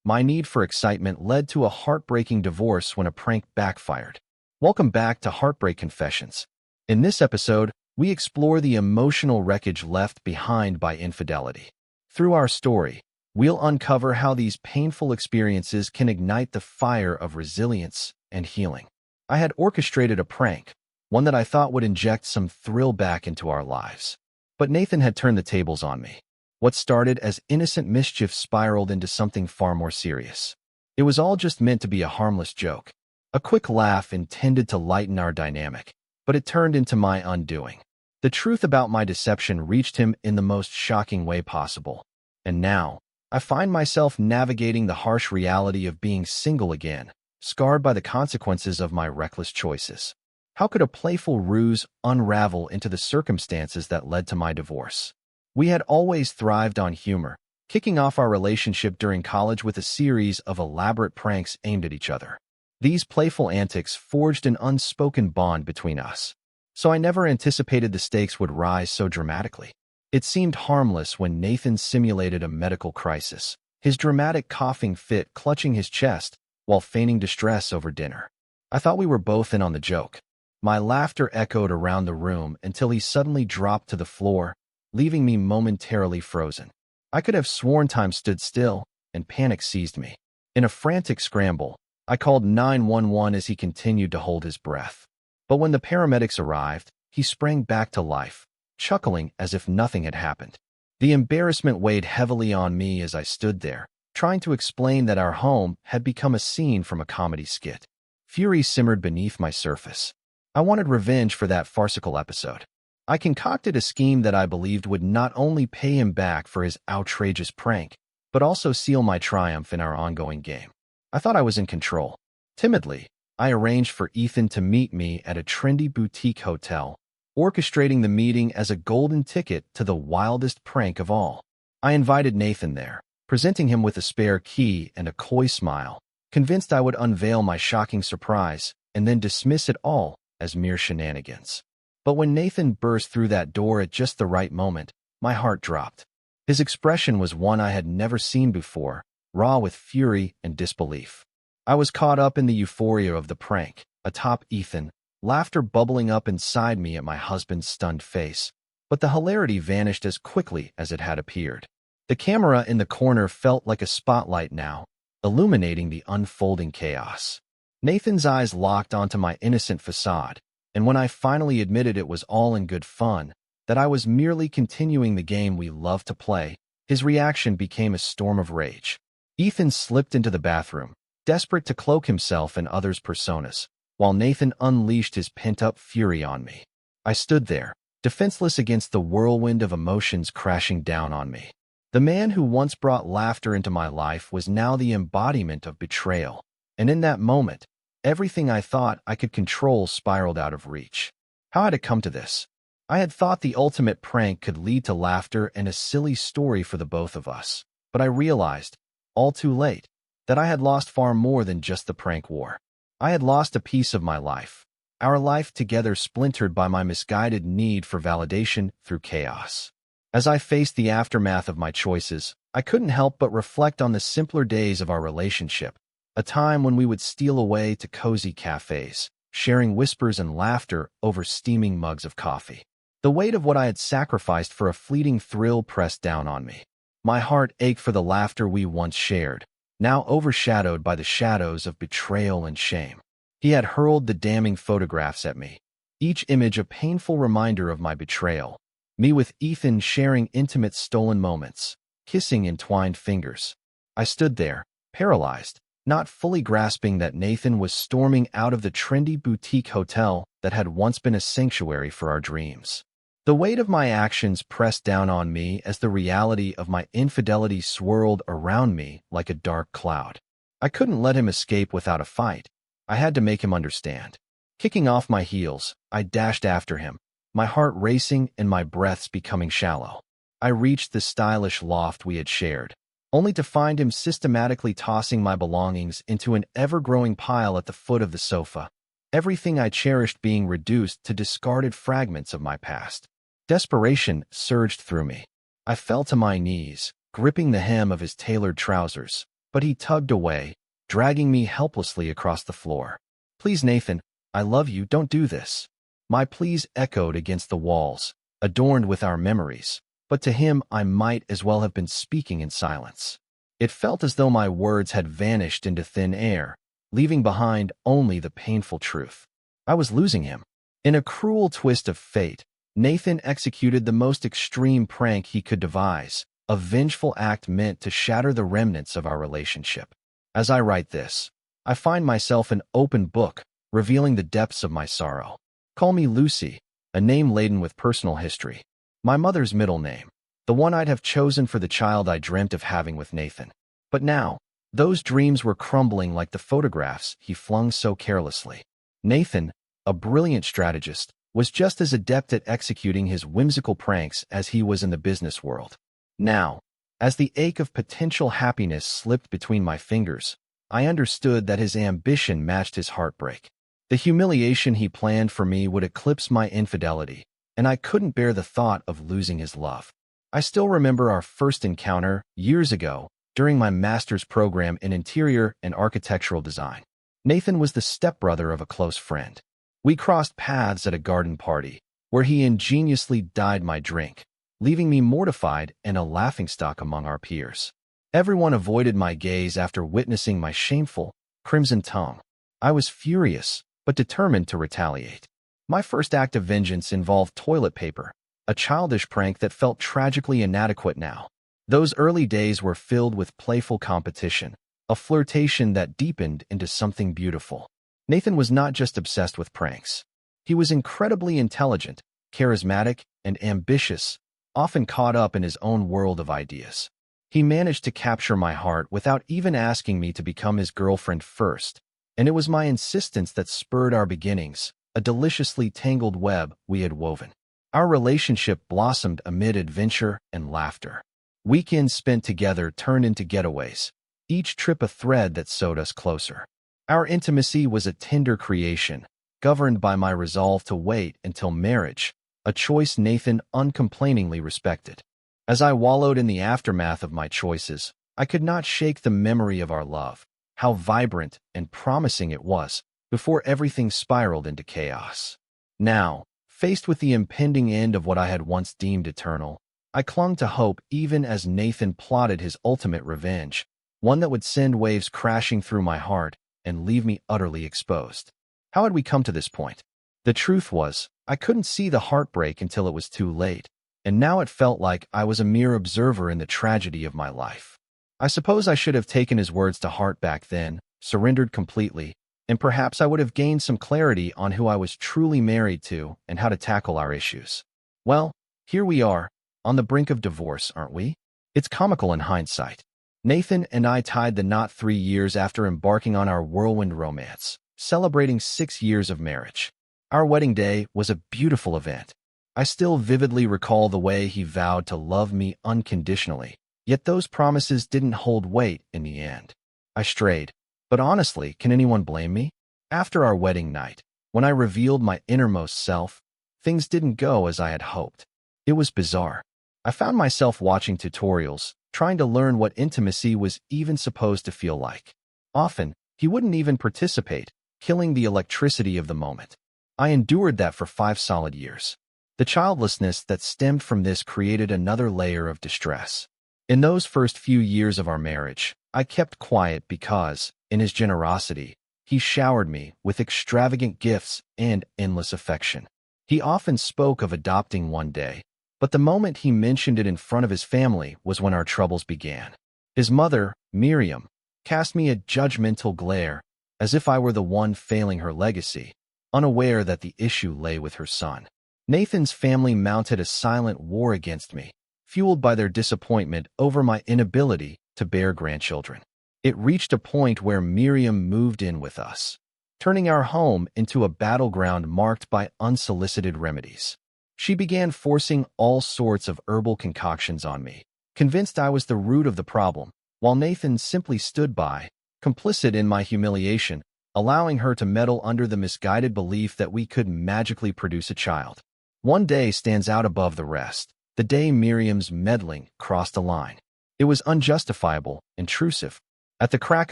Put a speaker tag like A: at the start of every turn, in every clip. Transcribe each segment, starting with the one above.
A: My need for excitement led to a heartbreaking divorce when a prank backfired. Welcome back to Heartbreak Confessions. In this episode, we explore the emotional wreckage left behind by infidelity. Through our story, we'll uncover how these painful experiences can ignite the fire of resilience and healing. I had orchestrated a prank, one that I thought would inject some thrill back into our lives. But Nathan had turned the tables on me. What started as innocent mischief spiraled into something far more serious. It was all just meant to be a harmless joke, a quick laugh intended to lighten our dynamic, but it turned into my undoing. The truth about my deception reached him in the most shocking way possible. And now, I find myself navigating the harsh reality of being single again, scarred by the consequences of my reckless choices. How could a playful ruse unravel into the circumstances that led to my divorce? We had always thrived on humor, kicking off our relationship during college with a series of elaborate pranks aimed at each other. These playful antics forged an unspoken bond between us, so I never anticipated the stakes would rise so dramatically. It seemed harmless when Nathan simulated a medical crisis, his dramatic coughing fit clutching his chest while feigning distress over dinner. I thought we were both in on the joke. My laughter echoed around the room until he suddenly dropped to the floor, leaving me momentarily frozen. I could have sworn time stood still, and panic seized me. In a frantic scramble, I called 911 as he continued to hold his breath. But when the paramedics arrived, he sprang back to life, chuckling as if nothing had happened. The embarrassment weighed heavily on me as I stood there, trying to explain that our home had become a scene from a comedy skit. Fury simmered beneath my surface. I wanted revenge for that farcical episode. I concocted a scheme that I believed would not only pay him back for his outrageous prank, but also seal my triumph in our ongoing game. I thought I was in control. Timidly, I arranged for Ethan to meet me at a trendy boutique hotel, orchestrating the meeting as a golden ticket to the wildest prank of all. I invited Nathan there, presenting him with a spare key and a coy smile, convinced I would unveil my shocking surprise and then dismiss it all as mere shenanigans. But when Nathan burst through that door at just the right moment, my heart dropped. His expression was one I had never seen before, raw with fury and disbelief. I was caught up in the euphoria of the prank, atop Ethan, laughter bubbling up inside me at my husband's stunned face. But the hilarity vanished as quickly as it had appeared. The camera in the corner felt like a spotlight now, illuminating the unfolding chaos. Nathan's eyes locked onto my innocent facade, and when I finally admitted it was all in good fun, that I was merely continuing the game we love to play, his reaction became a storm of rage. Ethan slipped into the bathroom, desperate to cloak himself in others' personas, while Nathan unleashed his pent-up fury on me. I stood there, defenseless against the whirlwind of emotions crashing down on me. The man who once brought laughter into my life was now the embodiment of betrayal, and in that moment, everything I thought I could control spiraled out of reach. How had it come to this? I had thought the ultimate prank could lead to laughter and a silly story for the both of us, but I realized, all too late, that I had lost far more than just the prank war. I had lost a piece of my life, our life together splintered by my misguided need for validation through chaos. As I faced the aftermath of my choices, I couldn't help but reflect on the simpler days of our relationship, a time when we would steal away to cozy cafes, sharing whispers and laughter over steaming mugs of coffee. The weight of what I had sacrificed for a fleeting thrill pressed down on me. My heart ached for the laughter we once shared, now overshadowed by the shadows of betrayal and shame. He had hurled the damning photographs at me, each image a painful reminder of my betrayal. Me with Ethan sharing intimate stolen moments, kissing entwined fingers. I stood there, paralyzed, not fully grasping that Nathan was storming out of the trendy boutique hotel that had once been a sanctuary for our dreams. The weight of my actions pressed down on me as the reality of my infidelity swirled around me like a dark cloud. I couldn't let him escape without a fight. I had to make him understand. Kicking off my heels, I dashed after him, my heart racing and my breaths becoming shallow. I reached the stylish loft we had shared, only to find him systematically tossing my belongings into an ever-growing pile at the foot of the sofa, everything I cherished being reduced to discarded fragments of my past. Desperation surged through me. I fell to my knees, gripping the hem of his tailored trousers, but he tugged away, dragging me helplessly across the floor. "Please, Nathan, I love you, don't do this." My pleas echoed against the walls, adorned with our memories, but to him I might as well have been speaking in silence. It felt as though my words had vanished into thin air, leaving behind only the painful truth. I was losing him. In a cruel twist of fate, Nathan executed the most extreme prank he could devise, a vengeful act meant to shatter the remnants of our relationship. As I write this, I find myself an open book, revealing the depths of my sorrow. Call me Lucy, a name laden with personal history. My mother's middle name, the one I'd have chosen for the child I dreamt of having with Nathan. But now, those dreams were crumbling like the photographs he flung so carelessly. Nathan, a brilliant strategist, was just as adept at executing his whimsical pranks as he was in the business world. Now, as the ache of potential happiness slipped between my fingers, I understood that his ambition matched his heartbreak. The humiliation he planned for me would eclipse my infidelity, and I couldn't bear the thought of losing his love. I still remember our first encounter, years ago, during my master's program in interior and architectural design. Nathan was the stepbrother of a close friend. We crossed paths at a garden party, where he ingeniously dyed my drink, leaving me mortified and a laughingstock among our peers. Everyone avoided my gaze after witnessing my shameful, crimson tongue. I was furious, but determined to retaliate. My first act of vengeance involved toilet paper, a childish prank that felt tragically inadequate now. Those early days were filled with playful competition, a flirtation that deepened into something beautiful. Nathan was not just obsessed with pranks. He was incredibly intelligent, charismatic, and ambitious, often caught up in his own world of ideas. He managed to capture my heart without even asking me to become his girlfriend first, and it was my insistence that spurred our beginnings, a deliciously tangled web we had woven. Our relationship blossomed amid adventure and laughter. Weekends spent together turned into getaways, each trip a thread that sewed us closer. Our intimacy was a tender creation, governed by my resolve to wait until marriage, a choice Nathan uncomplainingly respected. As I wallowed in the aftermath of my choices, I could not shake the memory of our love, how vibrant and promising it was, before everything spiraled into chaos. Now, faced with the impending end of what I had once deemed eternal, I clung to hope even as Nathan plotted his ultimate revenge, one that would send waves crashing through my heart and leave me utterly exposed. How had we come to this point? The truth was, I couldn't see the heartbreak until it was too late, and now it felt like I was a mere observer in the tragedy of my life. I suppose I should have taken his words to heart back then, surrendered completely, and perhaps I would have gained some clarity on who I was truly married to and how to tackle our issues. Well, here we are, on the brink of divorce, aren't we? It's comical in hindsight. Nathan and I tied the knot 3 years after embarking on our whirlwind romance, celebrating 6 years of marriage. Our wedding day was a beautiful event. I still vividly recall the way he vowed to love me unconditionally, yet those promises didn't hold weight in the end. I strayed, but honestly, can anyone blame me? After our wedding night, when I revealed my innermost self, things didn't go as I had hoped. It was bizarre. I found myself watching tutorials, trying to learn what intimacy was even supposed to feel like. Often, he wouldn't even participate, killing the electricity of the moment. I endured that for 5 solid years. The childlessness that stemmed from this created another layer of distress. In those first few years of our marriage, I kept quiet because, in his generosity, he showered me with extravagant gifts and endless affection. He often spoke of adopting one day, but the moment he mentioned it in front of his family was when our troubles began. His mother, Miriam, cast me a judgmental glare, as if I were the one failing her legacy, unaware that the issue lay with her son. Nathan's family mounted a silent war against me, fueled by their disappointment over my inability to bear grandchildren. It reached a point where Miriam moved in with us, turning our home into a battleground marked by unsolicited remedies. She began forcing all sorts of herbal concoctions on me, convinced I was the root of the problem, while Nathan simply stood by, complicit in my humiliation, allowing her to meddle under the misguided belief that we could magically produce a child. One day stands out above the rest, the day Miriam's meddling crossed a line. It was unjustifiable, intrusive, At the crack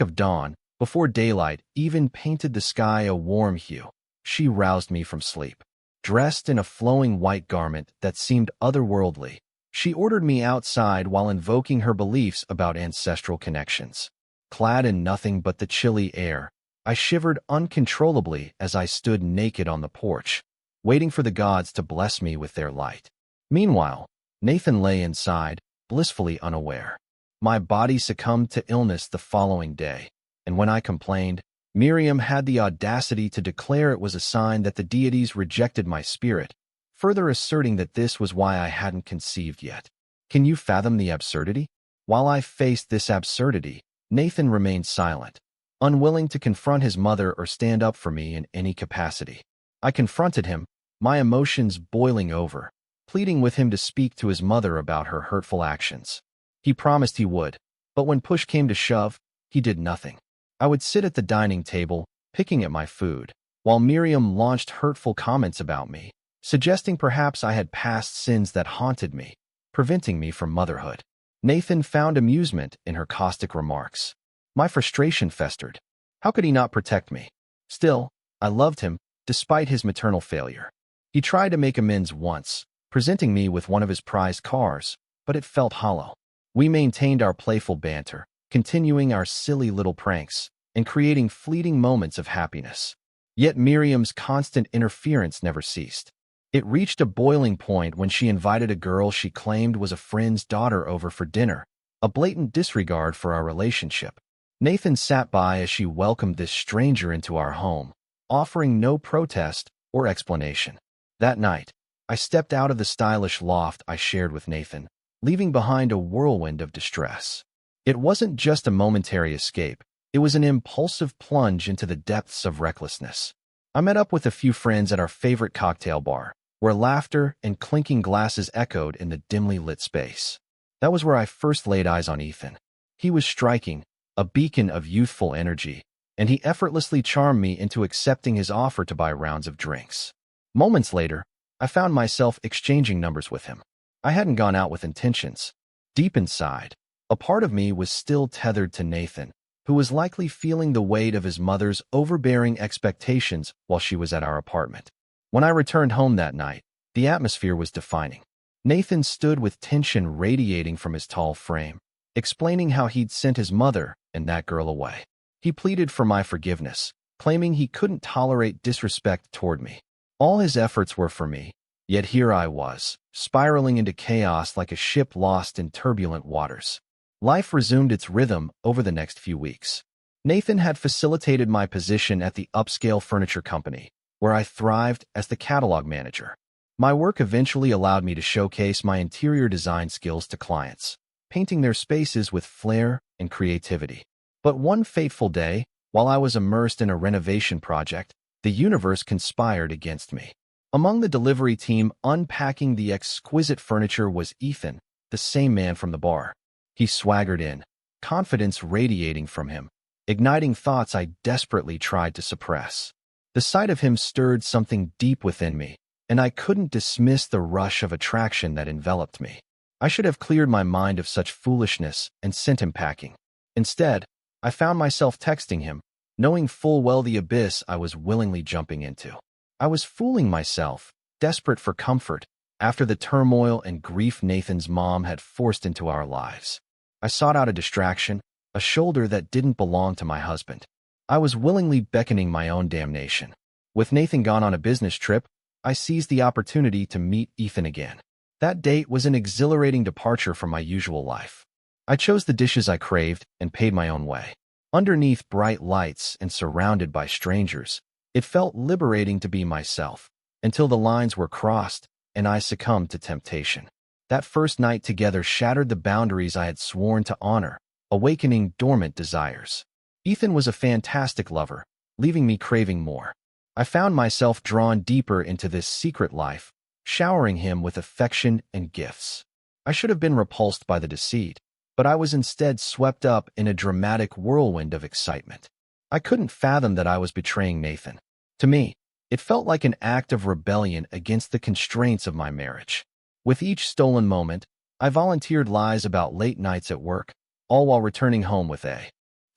A: of dawn, before daylight even painted the sky a warm hue, she roused me from sleep. Dressed in a flowing white garment that seemed otherworldly, she ordered me outside while invoking her beliefs about ancestral connections. Clad in nothing but the chilly air, I shivered uncontrollably as I stood naked on the porch, waiting for the gods to bless me with their light. Meanwhile, Nathan lay inside, blissfully unaware. My body succumbed to illness the following day, and when I complained, Miriam had the audacity to declare it was a sign that the deities rejected my spirit, further asserting that this was why I hadn't conceived yet. Can you fathom the absurdity? While I faced this absurdity, Nathan remained silent, unwilling to confront his mother or stand up for me in any capacity. I confronted him, my emotions boiling over, pleading with him to speak to his mother about her hurtful actions. He promised he would, but when push came to shove, he did nothing. I would sit at the dining table, picking at my food, while Miriam launched hurtful comments about me, suggesting perhaps I had past sins that haunted me, preventing me from motherhood. Nathan found amusement in her caustic remarks. My frustration festered. How could he not protect me? Still, I loved him, despite his maternal failure. He tried to make amends once, presenting me with one of his prized cars, but it felt hollow. We maintained our playful banter, continuing our silly little pranks, and creating fleeting moments of happiness. Yet Miriam's constant interference never ceased. It reached a boiling point when she invited a girl she claimed was a friend's daughter over for dinner, a blatant disregard for our relationship. Nathan sat by as she welcomed this stranger into our home, offering no protest or explanation. That night, I stepped out of the stylish loft I shared with Nathan, leaving behind a whirlwind of distress. It wasn't just a momentary escape, it was an impulsive plunge into the depths of recklessness. I met up with a few friends at our favorite cocktail bar, where laughter and clinking glasses echoed in the dimly lit space. That was where I first laid eyes on Ethan. He was striking, a beacon of youthful energy, and he effortlessly charmed me into accepting his offer to buy rounds of drinks. Moments later, I found myself exchanging numbers with him. I hadn't gone out with intentions. Deep inside, a part of me was still tethered to Nathan, who was likely feeling the weight of his mother's overbearing expectations while she was at our apartment. When I returned home that night, the atmosphere was defining. Nathan stood with tension radiating from his tall frame, explaining how he'd sent his mother and that girl away. He pleaded for my forgiveness, claiming he couldn't tolerate disrespect toward me. All his efforts were for me, yet here I was, spiraling into chaos like a ship lost in turbulent waters. Life resumed its rhythm over the next few weeks. Nathan had facilitated my position at the upscale furniture company, where I thrived as the catalog manager. My work eventually allowed me to showcase my interior design skills to clients, painting their spaces with flair and creativity. But one fateful day, while I was immersed in a renovation project, the universe conspired against me. Among the delivery team unpacking the exquisite furniture was Ethan, the same man from the bar. He swaggered in, confidence radiating from him, igniting thoughts I desperately tried to suppress. The sight of him stirred something deep within me, and I couldn't dismiss the rush of attraction that enveloped me. I should have cleared my mind of such foolishness and sent him packing. Instead, I found myself texting him, knowing full well the abyss I was willingly jumping into. I was fooling myself, desperate for comfort, after the turmoil and grief Nathan's mom had forced into our lives. I sought out a distraction, a shoulder that didn't belong to my husband. I was willingly beckoning my own damnation. With Nathan gone on a business trip, I seized the opportunity to meet Ethan again. That date was an exhilarating departure from my usual life. I chose the dishes I craved and paid my own way. Underneath bright lights and surrounded by strangers, it felt liberating to be myself, until the lines were crossed and I succumbed to temptation. That first night together shattered the boundaries I had sworn to honor, awakening dormant desires. Ethan was a fantastic lover, leaving me craving more. I found myself drawn deeper into this secret life, showering him with affection and gifts. I should have been repulsed by the deceit, but I was instead swept up in a dramatic whirlwind of excitement. I couldn't fathom that I was betraying Nathan. To me, it felt like an act of rebellion against the constraints of my marriage. With each stolen moment, I volunteered lies about late nights at work, all while returning home with a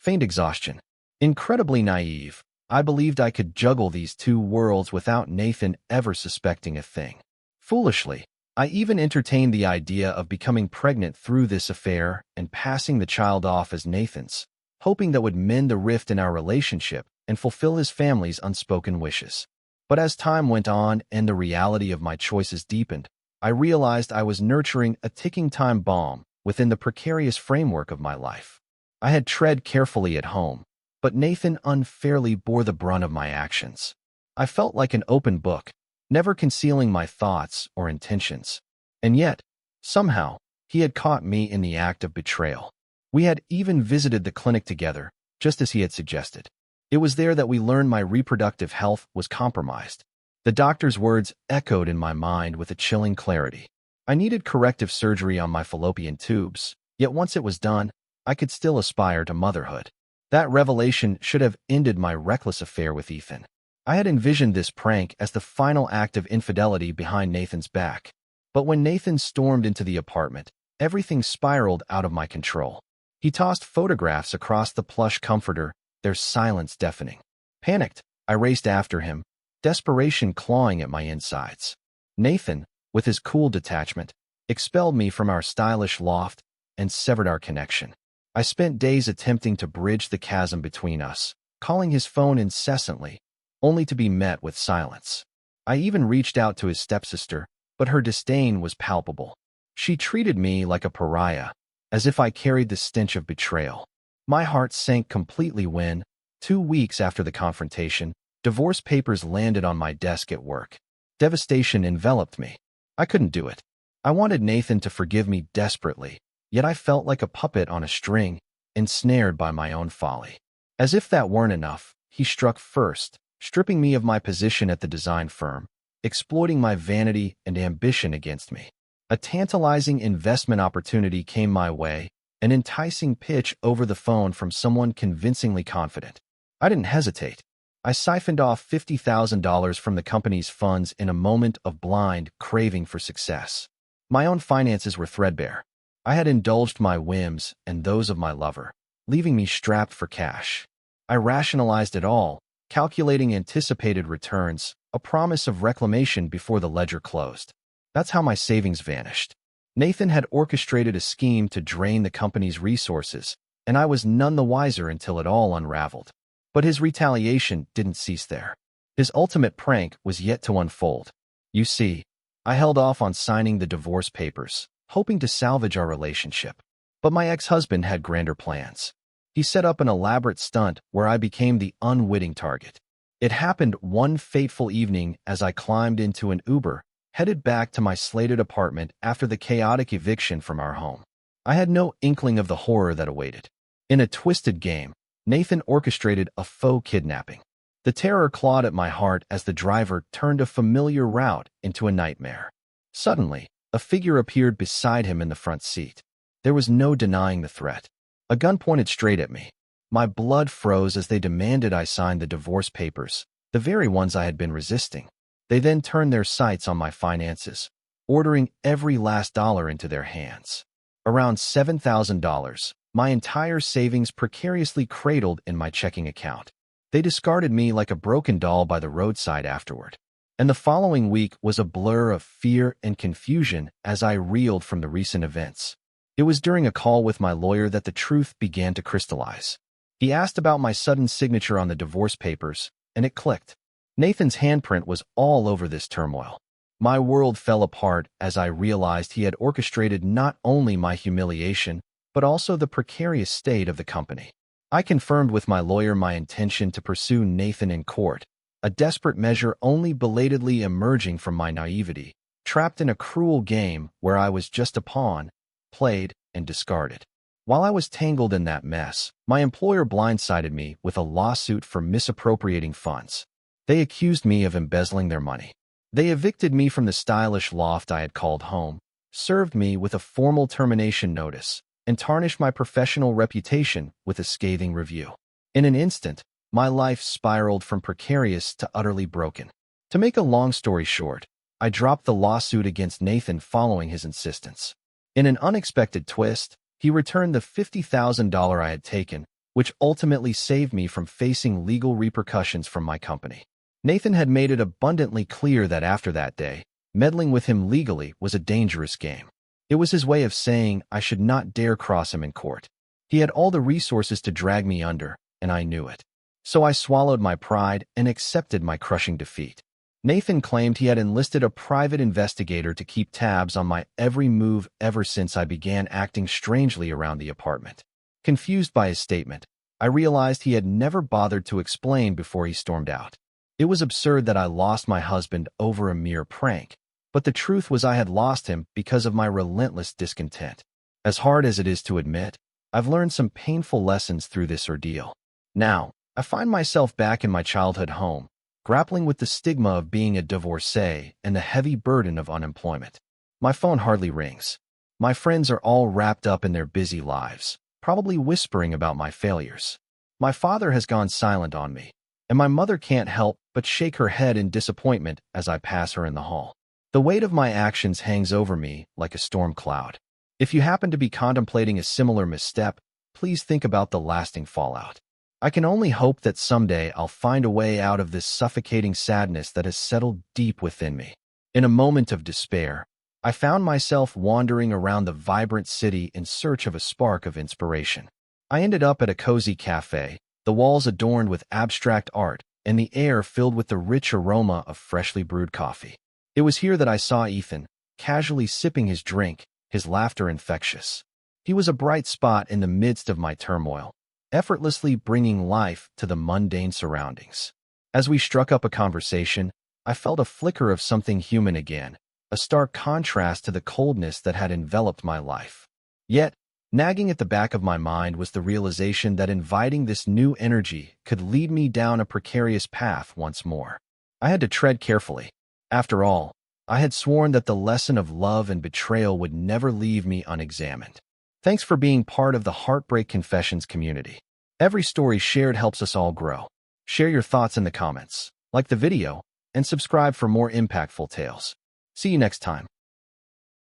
A: Feigned exhaustion. Incredibly naive, I believed I could juggle these two worlds without Nathan ever suspecting a thing. Foolishly, I even entertained the idea of becoming pregnant through this affair and passing the child off as Nathan's, hoping that would mend the rift in our relationship and fulfill his family's unspoken wishes. But as time went on and the reality of my choices deepened, I realized I was nurturing a ticking time bomb within the precarious framework of my life. I had tread carefully at home, but Nathan unfairly bore the brunt of my actions. I felt like an open book, never concealing my thoughts or intentions. And yet, somehow, he had caught me in the act of betrayal. We had even visited the clinic together, just as he had suggested. It was there that we learned my reproductive health was compromised. The doctor's words echoed in my mind with a chilling clarity. I needed corrective surgery on my fallopian tubes, yet once it was done, I could still aspire to motherhood. That revelation should have ended my reckless affair with Ethan. I had envisioned this prank as the final act of infidelity behind Nathan's back. But when Nathan stormed into the apartment, everything spiraled out of my control. He tossed photographs across the plush comforter, their silence deafening. Panicked, I raced after him, desperation clawing at my insides. Nathan, with his cool detachment, expelled me from our stylish loft and severed our connection. I spent days attempting to bridge the chasm between us, calling his phone incessantly, only to be met with silence. I even reached out to his stepsister, but her disdain was palpable. She treated me like a pariah, as if I carried the stench of betrayal. My heart sank completely when, 2 weeks after the confrontation, divorce papers landed on my desk at work. Devastation enveloped me. I couldn't do it. I wanted Nathan to forgive me desperately, yet I felt like a puppet on a string, ensnared by my own folly. As if that weren't enough, he struck first, stripping me of my position at the design firm, exploiting my vanity and ambition against me. A tantalizing investment opportunity came my way, an enticing pitch over the phone from someone convincingly confident. I didn't hesitate. I siphoned off $50,000 from the company's funds in a moment of blind craving for success. My own finances were threadbare. I had indulged my whims and those of my lover, leaving me strapped for cash. I rationalized it all, calculating anticipated returns, a promise of reclamation before the ledger closed. That's how my savings vanished. Nathan had orchestrated a scheme to drain the company's resources, and I was none the wiser until it all unraveled. But his retaliation didn't cease there. His ultimate prank was yet to unfold. You see, I held off on signing the divorce papers, hoping to salvage our relationship. But my ex-husband had grander plans. He set up an elaborate stunt where I became the unwitting target. It happened one fateful evening as I climbed into an Uber, headed back to my slated apartment after the chaotic eviction from our home. I had no inkling of the horror that awaited. In a twisted game, Nathan orchestrated a faux kidnapping. The terror clawed at my heart as the driver turned a familiar route into a nightmare. Suddenly, a figure appeared beside him in the front seat. There was no denying the threat. A gun pointed straight at me. My blood froze as they demanded I sign the divorce papers, the very ones I had been resisting. They then turned their sights on my finances, ordering every last dollar into their hands. Around $7,000, my entire savings precariously cradled in my checking account. They discarded me like a broken doll by the roadside afterward. And the following week was a blur of fear and confusion as I reeled from the recent events. It was during a call with my lawyer that the truth began to crystallize. He asked about my sudden signature on the divorce papers, and it clicked. Nathan's handprint was all over this turmoil. My world fell apart as I realized he had orchestrated not only my humiliation, but also the precarious state of the company. I confirmed with my lawyer my intention to pursue Nathan in court, a desperate measure only belatedly emerging from my naivety, trapped in a cruel game where I was just a pawn, played and discarded. While I was tangled in that mess, my employer blindsided me with a lawsuit for misappropriating funds. They accused me of embezzling their money. They evicted me from the stylish loft I had called home, served me with a formal termination notice, and tarnished my professional reputation with a scathing review. In an instant, my life spiraled from precarious to utterly broken. To make a long story short, I dropped the lawsuit against Nathan following his insistence. In an unexpected twist, he returned the $50,000 I had taken, which ultimately saved me from facing legal repercussions from my company. Nathan had made it abundantly clear that after that day, meddling with him legally was a dangerous game. It was his way of saying I should not dare cross him in court. He had all the resources to drag me under, and I knew it. So I swallowed my pride and accepted my crushing defeat. Nathan claimed he had enlisted a private investigator to keep tabs on my every move ever since I began acting strangely around the apartment. Confused by his statement, I realized he had never bothered to explain before he stormed out. It was absurd that I lost my husband over a mere prank, but the truth was I had lost him because of my relentless discontent. As hard as it is to admit, I've learned some painful lessons through this ordeal. Now, I find myself back in my childhood home, grappling with the stigma of being a divorcee and the heavy burden of unemployment. My phone hardly rings. My friends are all wrapped up in their busy lives, probably whispering about my failures. My father has gone silent on me, and my mother can't help but shake her head in disappointment as I pass her in the hall. The weight of my actions hangs over me like a storm cloud. If you happen to be contemplating a similar misstep, please think about the lasting fallout. I can only hope that someday I'll find a way out of this suffocating sadness that has settled deep within me. In a moment of despair, I found myself wandering around the vibrant city in search of a spark of inspiration. I ended up at a cozy cafe, the walls adorned with abstract art, and the air filled with the rich aroma of freshly brewed coffee. It was here that I saw Ethan, casually sipping his drink, his laughter infectious. He was a bright spot in the midst of my turmoil, effortlessly bringing life to the mundane surroundings. As we struck up a conversation, I felt a flicker of something human again, a stark contrast to the coldness that had enveloped my life. Yet, nagging at the back of my mind was the realization that inviting this new energy could lead me down a precarious path once more. I had to tread carefully. After all, I had sworn that the lesson of love and betrayal would never leave me unexamined. Thanks for being part of the Heartbreak Confessions community. Every story shared helps us all grow. Share your thoughts in the comments, like the video, and subscribe for more impactful tales. See you next time.